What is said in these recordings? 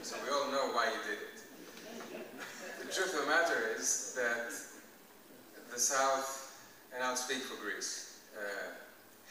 So we all know why you did it. The truth of the matter is that the South, and I'll speak for Greece,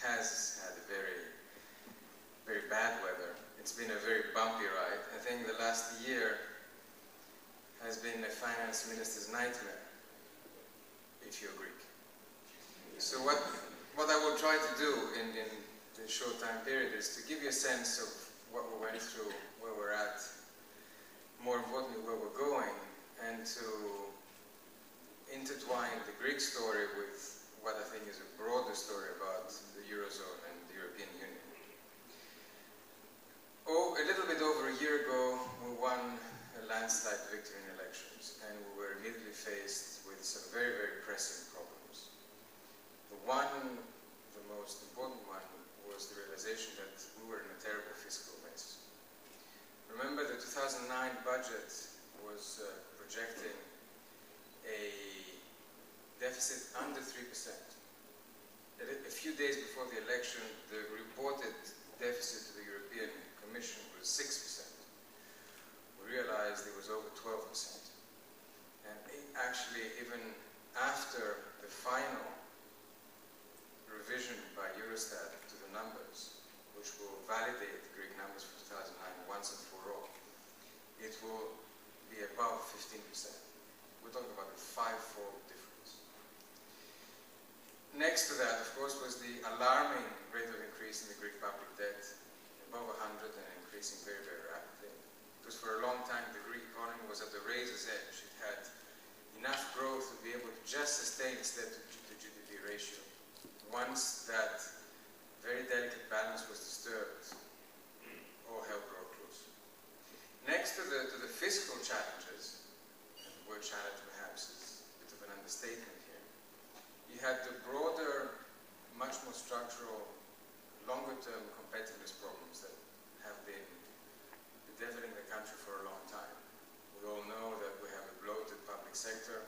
has had a very, very bad weather. It's been a very bumpy ride. I think the last year has been a finance minister's nightmare, if you're Greek. So what I will try to do in the short time period is to give you a sense of what we went through, where we're at, more importantly, where we're going, and to intertwine the Greek story with what I think is a broader story about the Eurozone and the European Union. Oh, a little bit over a year ago, we won a landslide victory in elections, and we were immediately faced with some very, very pressing problems. The most important one, was the realization that we were in a terrible fiscal mess. Remember, the 2009 budget was projecting a deficit under 3%. A few days before the election, the reported deficit to the European Commission was 6%. We realized it was over 12%. And actually, even after the final revision by Eurostat to the numbers, which will validate the Greek numbers for 2009 once and for all, it will be above 15%. We're talking about a five-fold difference. Next to that, of course, was the alarming rate of increase in the Greek public debt, above 100 and increasing very, very rapidly. Because for a long time, the Greek economy was at the razor's edge. It had enough growth to be able to just sustain its debt to GDP ratio. Once that very delicate balance was disturbed, all hell broke loose. Next to the fiscal challenges, and the word challenge perhaps is a bit of an understatement here, you had the broader, much more structural, longer-term competitiveness problems that have been bedeviling the country for a long time. We all know that we have a bloated public sector.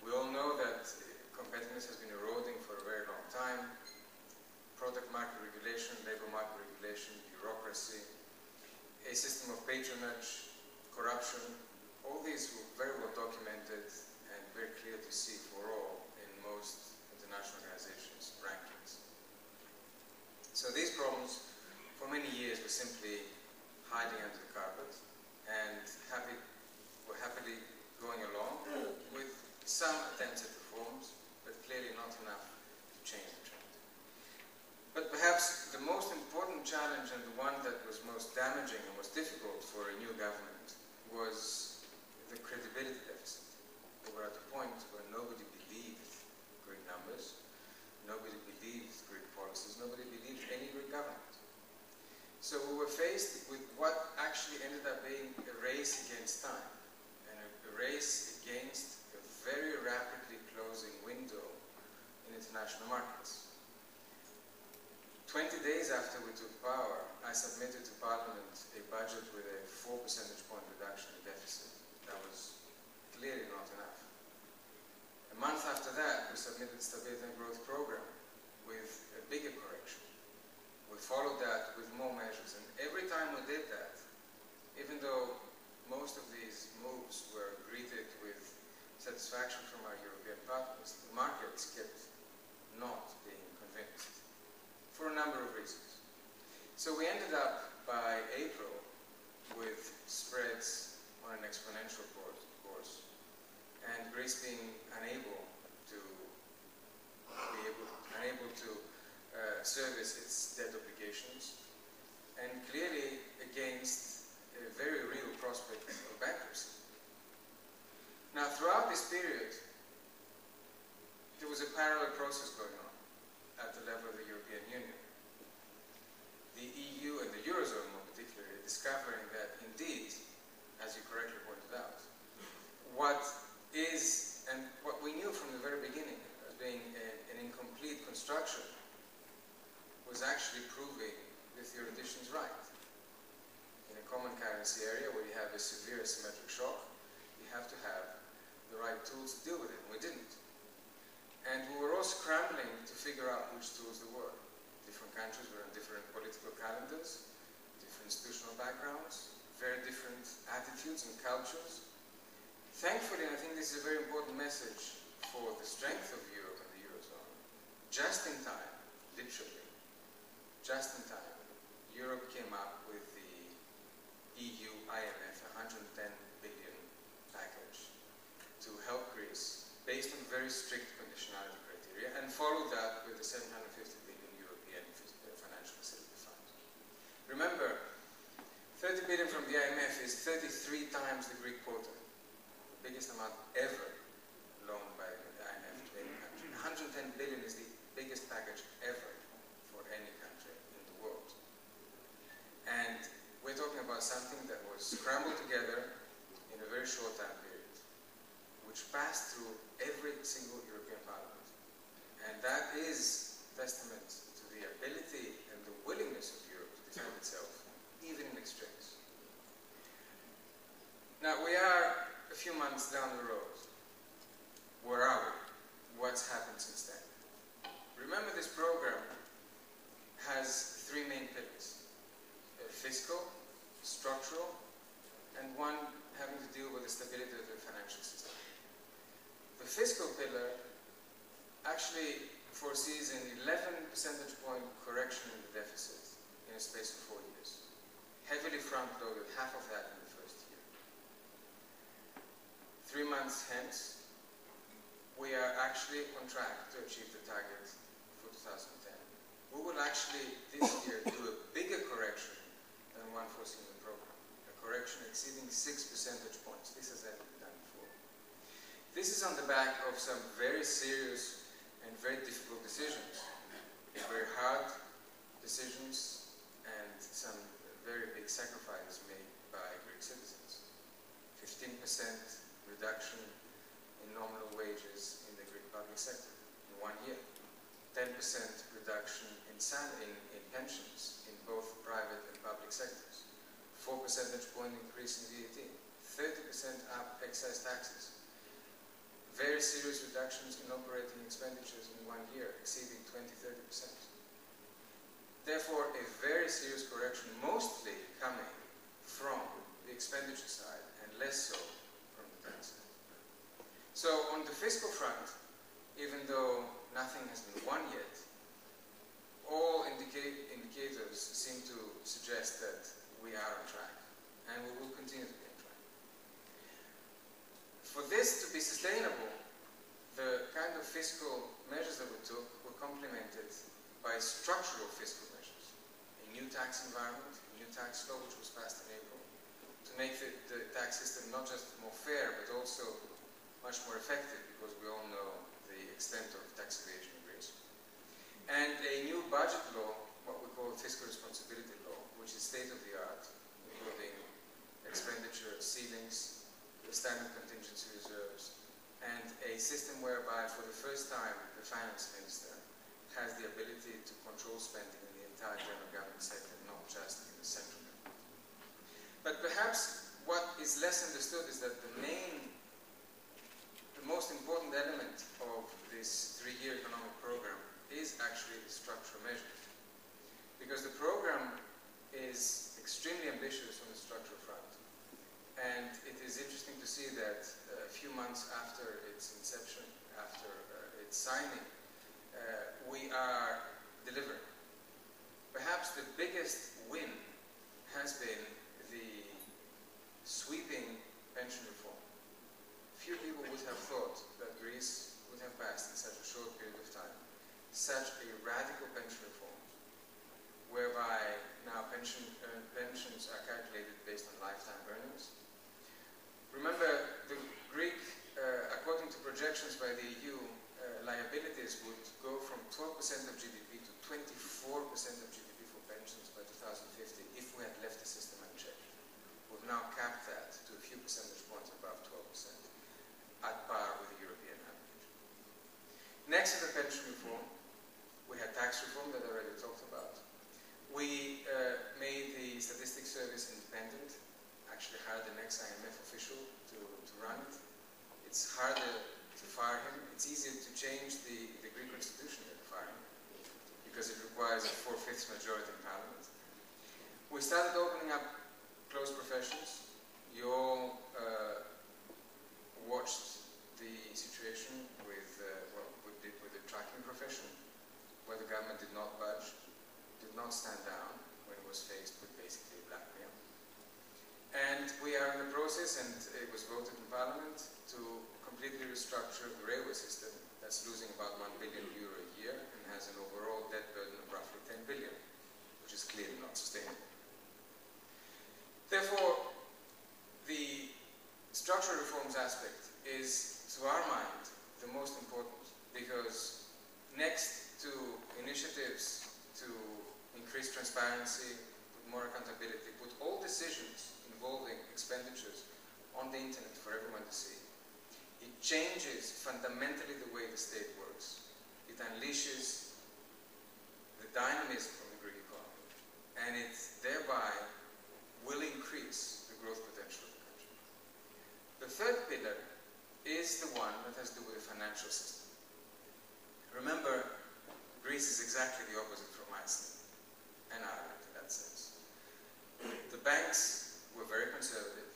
We all know that competitiveness has been eroding for a very long time. Product market regulation, labor market regulation, bureaucracy, a system of patronage, corruption, all these were very well documented and very clear to see for all in most international organizations' rankings. So these problems, for many years, were simply hiding under the carpet and were happily going along with some attempts at reforms, but clearly not enough to change the trend. But perhaps the most important challenge, and the one that was most damaging and most difficult for a new government, was the credibility deficit. We were at a point where nobody believed Greek numbers, nobody believed Greek policies, nobody believed any Greek government. So we were faced with what actually ended up being a race against time, and a race against a very rapidly closing window in international markets. 20 days after we took power, I submitted to Parliament a budget with a 4 percentage point reduction in deficit. That was clearly not enough. A month after that, we submitted the Stability and Growth Program with a bigger correction. We followed that with more measures, and every time we did that, even though most of these moves were greeted with satisfaction from our European partners, the markets kept not being convinced, for a number of reasons. So we ended up, by April, with spreads on an exponential course, and Greece being unable to service its debt obligations, and clearly against a very real prospect of bankruptcy. Now, throughout this period, there was a parallel process going on at the level of the European Union. The EU and the Eurozone, more particularly, discovering that indeed, as you correctly pointed out, what is, and what we knew from the very beginning as being an incomplete construction, was actually proving the theoreticians right. In a common currency area where you have a severe asymmetric shock, you have to have the right tools to deal with it, and we didn't. And we were all scrambling to figure out which tools there were. Different countries were on different political calendars, different institutional backgrounds, very different attitudes and cultures. Thankfully, and I think this is a very important message for the strength of Europe and the Eurozone, just in time, literally, just in time, Europe came up with the EU IMF 110 billion package to help Greece based on very strict conditionality criteria, and followed that with the 750 billion European Financial Facility Fund. Remember, 30 billion from the IMF is 33 times the Greek quota, the biggest amount ever loaned by the IMF to any country. 110 billion is the biggest package ever for any country in the world. And we're talking about something that was scrambled together in a very short time period, which passed through every single European Parliament. And that is testament to the ability and the willingness of Europe to defend itself, even in extremes. Now, we are a few months down the road. Where are we? What's happened since then? Remember, this program has three main pillars: fiscal, structural, and one having to deal with the stability of the financial system. The fiscal pillar actually foresees an 11 percentage point correction in the deficit in a space of 4 years. Heavily front-loaded, half of that in the first year. 3 months hence, we are actually on track to achieve the target for 2010. We will actually, this year, do a bigger correction than one foreseen in the program. A correction exceeding 6 percentage points. This has never been done before. This is on the back of some very serious and very difficult decisions. Very hard decisions and some very big sacrifices made by Greek citizens. 15% reduction in nominal wages in the Greek public sector in 1 year. 10% reduction in pensions in both private and public sectors. 4 percentage point increase in VAT. 30% up excise taxes. Very serious reductions in operating expenditures in 1 year, exceeding 20–30%. Therefore, a very serious correction, mostly coming from the expenditure side and less so from the tax side. So on the fiscal front, even though nothing has been won yet, all indicators seem to suggest that we are on track, and we will continue to be on track. For this to be sustainable, the kind of fiscal measures that we took were complemented by structural fiscal measures. A new tax environment, a new tax law which was passed in April, to make the tax system not just more fair, but also much more effective, because we all know the extent of tax evasion in Greece. And a new budget law, what we call fiscal responsibility law, which is state-of-the-art, including expenditure ceilings, the standard contingency reserves, and a system whereby, for the first time, the finance minister has the ability to control spending in the entire general government sector, not just in the central government. But perhaps what is less understood is that the most important element of this 3-year economic program is actually the structural measures. Because the program is extremely ambitious on the structural front. And it is interesting to see that a few months after its inception, after its signing, we are delivering. Perhaps the biggest win has been the sweeping pension reform. Few people would have thought that Greece would have passed in such a short period of time such a radical pension reform, whereby now pensions are calculated based on lifetime earnings. Remember, the Greek, according to projections by the EU, liabilities would go from 12% of GDP to 24% of GDP for pensions by 2050 if we had left the system unchecked. We've now capped that to a few percentage points above 12%, at par with the European average. Next to the pension reform, we had tax reform that I already talked about. We made the statistics service independent, actually hired an ex-IMF official to run it. It's harder to fire him. It's easier to change the Greek constitution than to fire him, because it requires a 4/5 majority in parliament. We started opening up closed professional professions. You all watched the situation with the trucking profession, where the government did not budge, did not stand down when it was faced with basically blackmail. And we are in the process, and it was voted in Parliament, to completely restructure the railway system that's losing about €1 billion a year and has an overall debt burden of roughly 10 billion, which is clearly not sustainable. Therefore, the structural reforms aspect is, to our mind, the most important, because next to initiatives to increase transparency, put more accountability, put all decisions involving expenditures on the internet for everyone to see, it changes fundamentally the way the state works. It unleashes the dynamism of the Greek economy, and it thereby will increase the growth potential of the country. The third pillar is the one that has to do with the financial system. Remember, Greece is exactly the opposite from Iceland and Ireland in that sense. The banks were very conservative.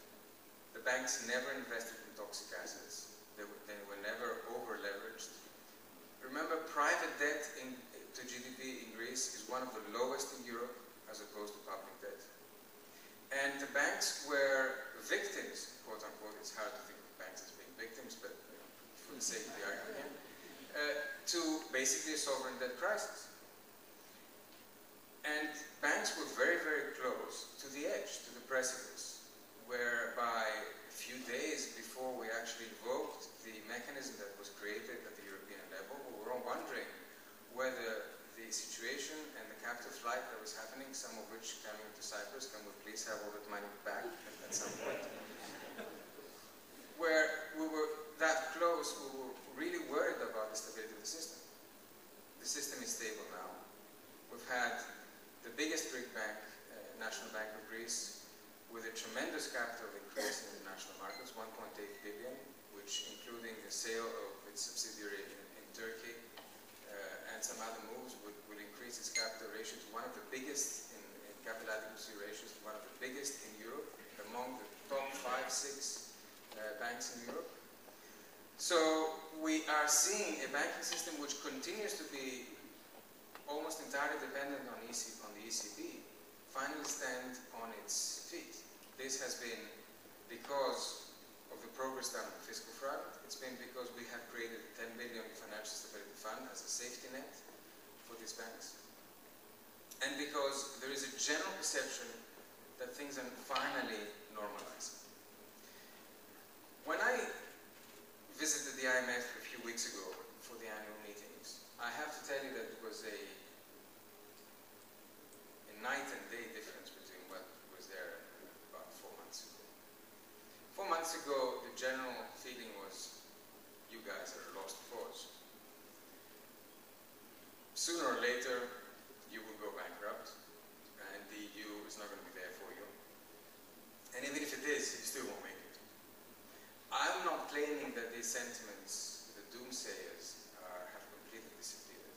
The banks never invested in toxic assets. They were never over-leveraged. Remember, private debt to GDP in Greece is one of the lowest in Europe as opposed to public debt. And the banks were victims, quote unquote. It's hard to think of banks as being victims, but for the sake of the argument, to basically a sovereign debt crisis. And banks were very, very close to the edge, to the precipice, whereby a few days before we actually invoked the mechanism that was created at the European level, we were all wondering whether the situation and the capital flight that was happening, some of which coming to Cyprus, can we please have all that money back at some point? Where we were that close, we were really worried about the stability of the system. The system is stable now. We've had the biggest Greek bank, National Bank of Greece, with a tremendous capital increase in the national markets, 1.8 billion, which, including the sale of its subsidiary in Turkey and some other moves, will increase its capital ratio to one of the biggest in capital adequacy ratios, one of the biggest in Europe, among the top 5, 6 banks in Europe. So we are seeing a banking system which continues to be almost entirely dependent on the ECB, finally stand on its feet. This has been because of the progress done on the fiscal front. It's been because we have created a 10 billion financial stability fund as a safety net for these banks. And because there is a general perception that things are finally normalizing. When I visited the IMF a few weeks ago for the annual meetings, I have to tell you that it was a night and day difference between what was there about 4 months ago. 4 months ago, the general feeling was, you guys are a lost cause. Sooner or later, you will go bankrupt, and the EU is not going to be there for you. And even if it is, you still won't make it. I'm not claiming that these sentiments, the doomsayers, have completely disappeared.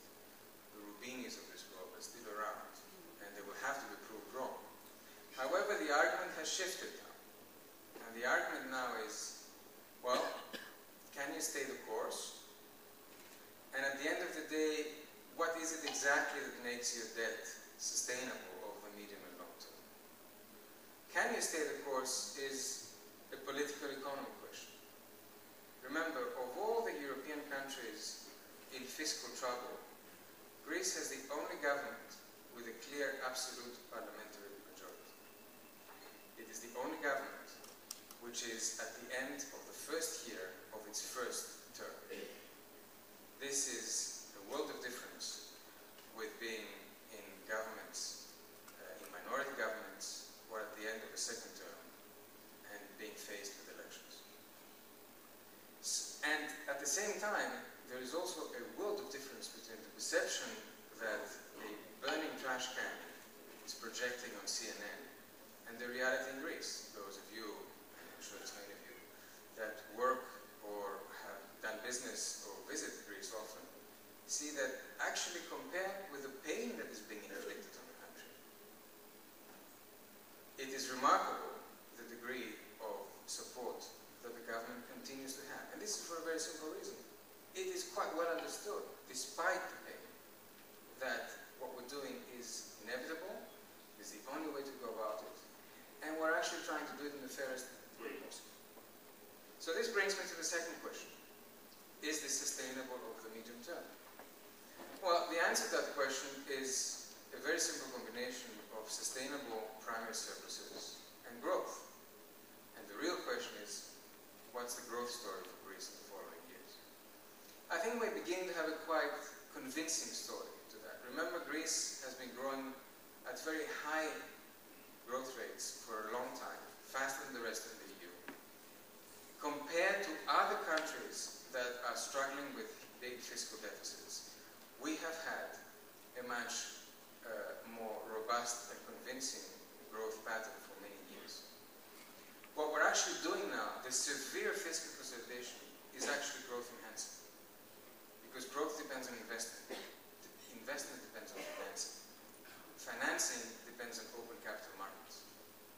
The Rubinis of this world are still around, and they will have to be proved wrong. However, the argument has shifted now. And the argument now is, well, can you stay the course? And at the end of the day, what is it exactly that makes your debt sustainable over the medium and long term? Can you stay the course is a political economy question. Remember, of all the European countries in fiscal trouble, Greece has the only government with a clear absolute parliamentary majority. It is the only government which is at the end of the first year of its first term. This is a world of difference with being in governments, in minority governments, or at the end of a second term and being faced with elections. And at the same time, there is also a world of difference between the perception that a burning trash can is projecting on CNN and the reality in Greece. Those of you, and I'm sure it's many of you, that work or have done business or visit Greece often, see that actually compared with the pain that is being inflicted on the country, it is remarkable this is for a very simple reason. It is quite well understood, despite the pain, that what we're doing is inevitable, is the only way to go about it, and we're actually trying to do it in the fairest way possible. So this brings me to the second question. Is this sustainable over the medium term? Well, the answer to that question is a very simple combination of sustainable primary surpluses and growth. And the real question is, what's the growth story for Greece in the following years? I think we begin to have a quite convincing story to that. Remember, Greece has been growing at very high growth rates for a long time, faster than the rest of the EU. Compared to other countries that are struggling with big fiscal deficits, we have had a much more robust and convincing growth pattern for many years. What we're actually doing now, the severe fiscal consolidation, is actually growth enhancing. Because growth depends on investment. Investment depends on financing. Financing depends on open capital markets.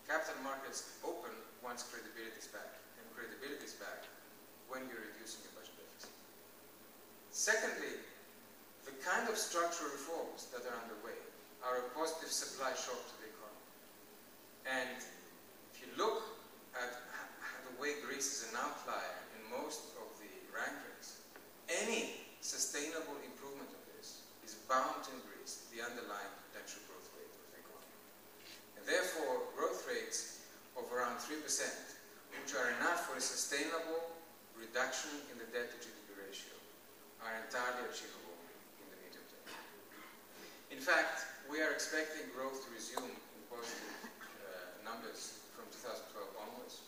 Capital markets open once credibility is back. And credibility is back when you're reducing your budget deficit. Secondly, the kind of structural reforms that are underway are a positive supply shock to the economy. And if you look at the way Greece is an outlier in most of the rankings, any sustainable improvement of this is bound to increase the underlying potential growth rate of the economy. And therefore, growth rates of around 3%, which are enough for a sustainable reduction in the debt-to-GDP ratio, are entirely achievable in the medium term. In fact, we are expecting growth to resume in positive numbers from 2012 onwards.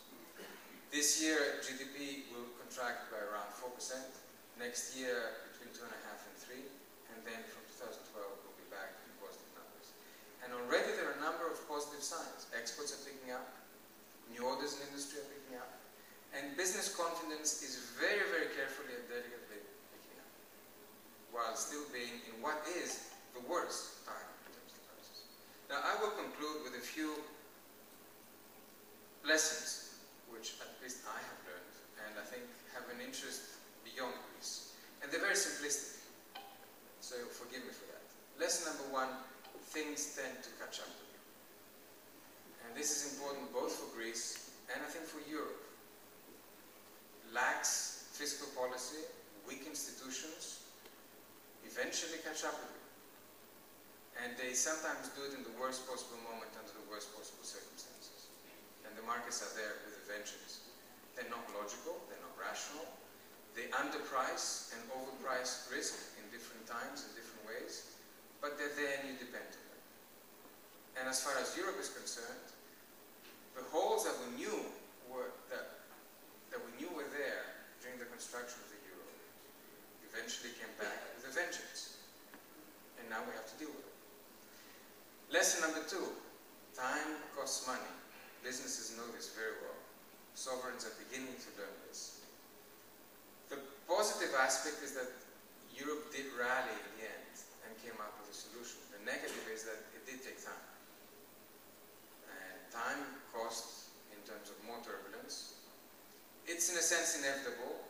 This year, GDP will contract by around 4%. Next year, between 2.5% and 3%. And then from 2012, we'll be back in positive numbers. And already there are a number of positive signs. Exports are picking up. New orders in industry are picking up. And business confidence is very, very carefully and delicately picking up, while still being in what is the worst time in terms of crisis. Now, I will conclude with a few lessons, which at least I have learned, and I think have an interest beyond Greece. And they're very simplistic, so forgive me for that. Lesson number one, things tend to catch up with you. And this is important both for Greece and I think for Europe. Lax fiscal policy, weak institutions, eventually catch up with you. And they sometimes do it in the worst possible moment under the worst possible circumstances. And the markets are there with a vengeance. They're not logical, they're not rational. They underprice and overprice risk in different times, in different ways, but they're there and you depend on them. And as far as Europe is concerned, the holes that we knew were there during the construction of the euro eventually came back with a vengeance. And now we have to deal with it. Lesson number two, time costs money. Businesses know this very well. Sovereigns are beginning to learn this. The positive aspect is that Europe did rally in the end and came up with a solution. The negative is that it did take time. And time cost in terms of more turbulence. It's in a sense inevitable,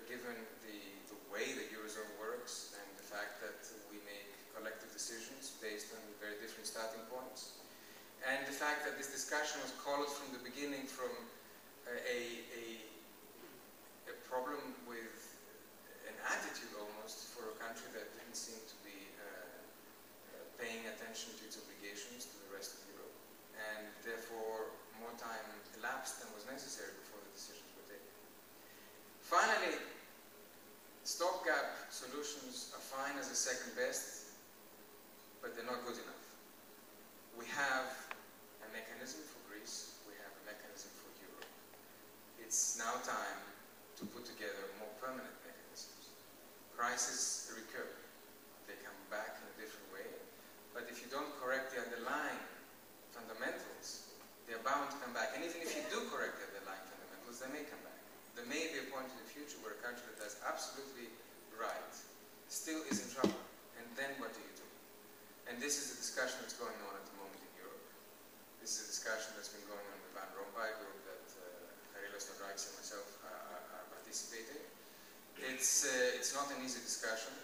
given the way the Eurozone works and the fact that we make collective decisions based on very different starting points. And the fact that this discussion was colored from the beginning from a problem with an attitude almost for a country that didn't seem to be paying attention to its obligations to the rest of Europe. And therefore, more time elapsed than was necessary before the decisions were taken. Finally, stopgap solutions are fine as a second best, but they're not good enough. We have a mechanism for Greece, we have a mechanism for Europe. It's now time to put together more permanent mechanisms. Crises recur. They come back in a different way, but if you don't correct the underlying fundamentals, they're bound to come back. And even if you do correct the underlying fundamentals, they may come back. There may be a point in the future where a country that does absolutely right still is in trouble. And then what do you do? And this is the discussion that's going on at the moment in Europe. This is a discussion that's been going on in the Van Rompuy group that Harilas Nodrakis and myself are participating. not an easy discussion,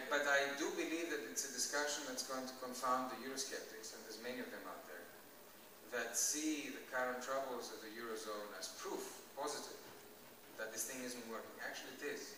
but I do believe that it's a discussion that's going to confound the Eurosceptics, and there's many of them out there, that see the current troubles of the Eurozone as proof, positive, that this thing isn't working. Actually, it is.